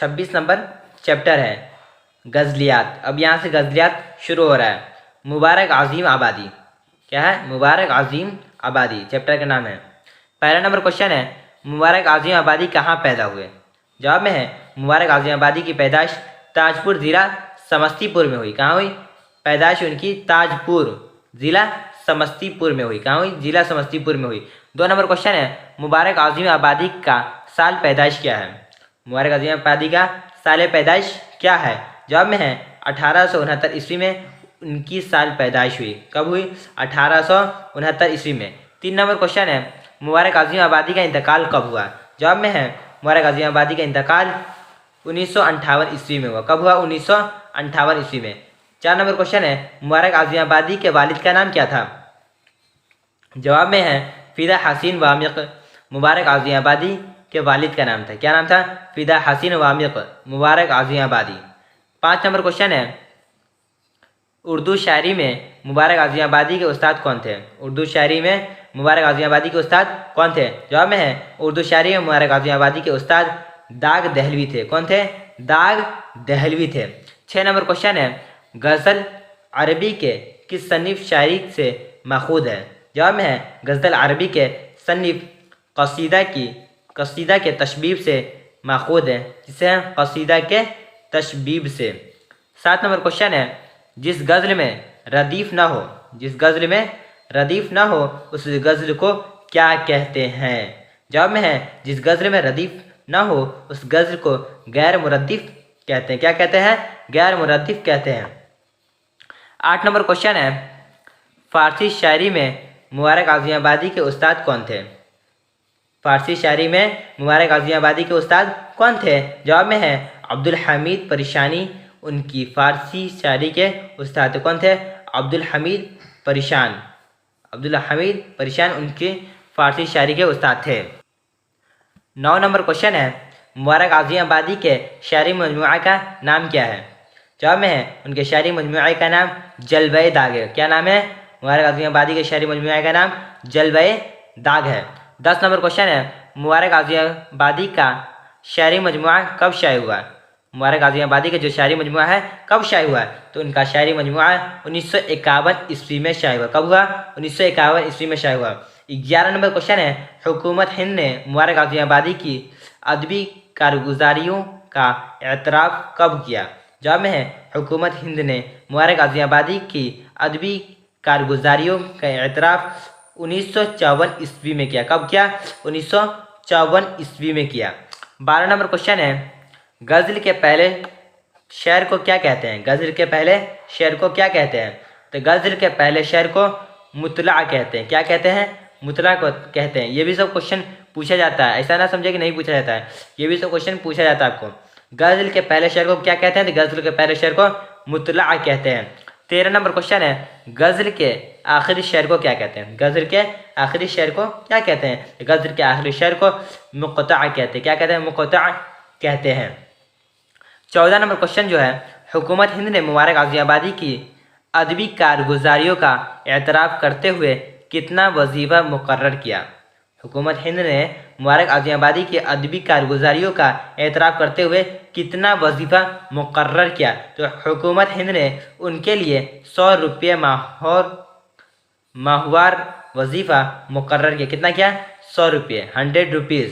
26 number chapter है गज़लियात। अब यहाँ से गज़लियात शुरू हो रहा है। मुबारक आज़ीम आबादी, क्या है? मुबारक आज़ीम आबादी चैप्टर का नाम है। पहला नंबर क्वेश्चन है, मुबारक आज़ीम आबादी कहाँ पैदा हुए? जवाब में है, मुबारक आज़ीम आबादी की पैदाइश ताजपुर ज़िला समस्तीपुर में हुई। कहाँ हुई? पैदाइश उनकी ताजपुर ज़िला समस्तीपुर में हुई। कहाँ हुई? ज़िला समस्तीपुर में हुई। 2 नंबर क्वेश्चन है, मुबारक आज़ीम आबादी का साल पैदाइश क्या है? मुबारक आज़ीम आबादी का साल पैदाइश क्या है? जवाब में है, 1869 ईस्वी में उनकी साल पैदाइश हुई। कब हुई? 1869 ईस्वी में। 3 नंबर क्वेश्चन है, मुबारक आज़ीम आबादी का इंतकाल कब हुआ? जवाब में है, मुबारक आज़ीम आबादी का इंतकाल 1958 ईस्वी में हुआ। कब हुआ? 1958 ईस्वी में। 4 नंबर क्वेश्चन है, मुबारक आज़ीम आबादी के वालिद का नाम क्या था? जवाब में है, फ़िदा हसीन वामिक मुबारक आज़ीम आबादी के वालिद का नाम था। क्या नाम था? फ़िदा हसीन वामिक मुबारक आज़ीम आबादी। 5 नंबर क्वेश्चन है, उर्दू शायरी में मुबारक आज़ीम आबादी के उस्ताद कौन थे? उर्दू शायरी में मुबारक आज़ीम आबादी के उस्ताद कौन थे? जवाब में है, उर्दू शायरी में मुबारक आज़ीम आबादी के उस्ताद दाग दहलवी थे। कौन थे? दाग दहलवी थे। 6 नंबर क्वेश्चन है, गज़ल अरबी के किस सन्निफ शायरी से माखूद है? जवाब में है, गज़ल अरबी के सन्निफ कसीदा के तशबीब से माखूद है। जिसे हैं कसीदा के तशबीब से। 7 नंबर क्वेश्चन है, जिस गज़ल में रदीफ़ ना हो, जिस गज़ल में रदीफ़ ना हो उस गज़ल को क्या कहते हैं? जवाब में है, जिस गज़ल में रदीफ़ ना हो उस गज़ल को गैर मुरद्दिफ़ कहते हैं। क्या कहते हैं? गैर मुरद्दिफ़ कहते हैं। 8 नंबर क्वेश्चन है, फ़ारसी शायरी में मुबारक आज़ीम आबादी के उस्ताद कौन थे? फ़ारसी शायरी में मुबारक आज़ीम आबादी के उस्ताद कौन थे? जवाब में है, अब्दुल हमीद परेशानी उनकी फ़ारसी शायरी के उस्ताद कौन थे? अब्दुल हमीद परेशान उनके फ़ारसी शायरी के उस्ताद थे। 9 नंबर क्वेश्चन है, मुबारक आज़ीम आबादी के शायरी मजमुआ का नाम क्या है? जवाब में है, उनके शायरी मजमुआ का नाम जलवे दाग है। क्या नाम है? मुबारक आज़ीम आबादी के शायरी मजमुआ का नाम जलवे दाग है। 10 नंबर क्वेश्चन है, मुबारक आज़ीम आबादी का शायरी मजमुआ कब शाये हुआ? मुबारक आज़ीम आबादी का जो शायरी मजमुआ है कब शाये हुआ? तो उनका शायरी मजमुआ 1951 ईस्वी में शाये हुआ। कब हुआ? 1951 ईस्वी में शाये हुआ। 11 नंबर क्वेश्चन है, हुकूमत हिंद ने मुबारक आज़ीम आबादी की अदबी कारगुजारियों का एतराफ़ कब किया? जवाब में है, हुकूमत हिंद ने मुबारक आज़ीम आबादी की अदबी कारगुजारियों का एतराफ़ 1954 ईस्वी में किया। कब किया? 1954 ईस्वी में किया। 12 नंबर क्वेश्चन है, गज़ल के पहले शेर को क्या कहते हैं? गज़ल के पहले शेर को क्या कहते हैं? तो गज़ल के पहले शेर को मुतला कहते हैं। क्या कहते हैं? मुतला को कहते हैं। ये भी सब क्वेश्चन पूछा जाता है, ऐसा ना समझे कि नहीं पूछा जाता है, ये भी सब क्वेश्चन पूछा जाता है आपको। गज़ल के पहले शेर को क्या कहते हैं? तो गज़ल के पहले शेर को मुतला कहते हैं। 13 नंबर क्वेश्चन है, गज़ल के आखिरी शेर को क्या कहते हैं? गज़ल के आखिरी शेर को क्या कहते हैं? गज़ल के आखिरी शेर को मुक़ता कहते हैं। क्या कहते हैं? मुक़ता कहते हैं। 14 नंबर क्वेश्चन जो है, हुकूमत हिंद ने मुबारक आज़ीम आबादी की अदबी कारगुजारियों का एतराफ़ करते हुए कितना वजीफ़ा मुकर्रर किया? हुकूमत हिंद ने मुबारक आज़ीम आबादी की अदबी कारगुजारियों का एतराफ़ करते हुए कितना वजीफ़ा मुकर्रर किया? तो हुकूमत हिंद ने उनके लिए 100 रुपये माहवार वजीफ़ा मुकर्रर किया। कितना किया? 100 रुपये, 100 रुपीज़